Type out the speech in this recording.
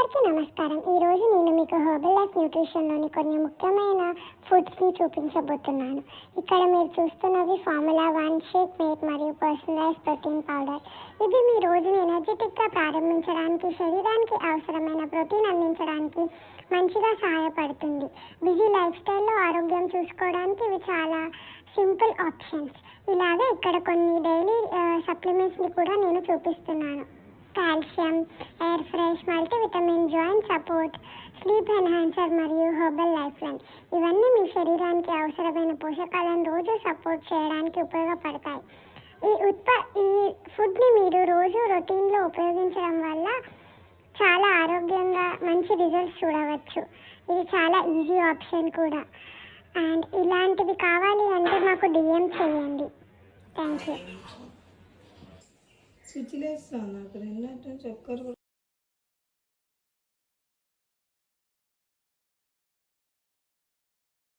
అందరికీ నమస్కారం. ఈరోజు నేను మీకు హెర్బల్ లైఫ్ న్యూట్రిషన్లోని కొన్ని ముఖ్యమైన ఫుడ్స్ని చూపించబోతున్నాను. ఇక్కడ మీరు చూస్తున్నవి ఫార్ములా 1 షేక్ మేట్ మరియు పర్సనలైజ్ ప్రోటీన్ పౌడర్. ఇది మీ రోజుని ఎనర్జెటిక్గా ప్రారంభించడానికి, శరీరానికి అవసరమైన ప్రోటీన్ అందించడానికి మంచిగా సహాయపడుతుంది. బిజీ లైఫ్ స్టైల్లో ఆరోగ్యం చూసుకోవడానికి ఇవి చాలా సింపుల్ ఆప్షన్స్. ఇలాగే ఇక్కడ కొన్ని డైలీ సప్లిమెంట్స్ని కూడా నేను చూపిస్తున్నాను. Calcium, air fresh, multivitamin, joint support, sleep enhancer మరియు హెర్బల్ లైఫ్ లైన్. ఇవన్నీ మీ శరీరానికి అవసరమైన పోషకాలను రోజు సపోర్ట్ చేయడానికి ఉపయోగపడతాయి. ఈ ఫుడ్ని మీరు రోజు రొటీన్లో ఉపయోగించడం వల్ల చాలా ఆరోగ్యంగా మంచి రిజల్ట్స్ చూడవచ్చు. ఇది చాలా ఈజీ ఆప్షన్ కూడా. అండ్ ఇలాంటివి కావాలి అంటే మాకు DM చేయండి. Thank you. స్విచ్ లేస్తాను అక్కడ ఎన్నట్టు చక్కర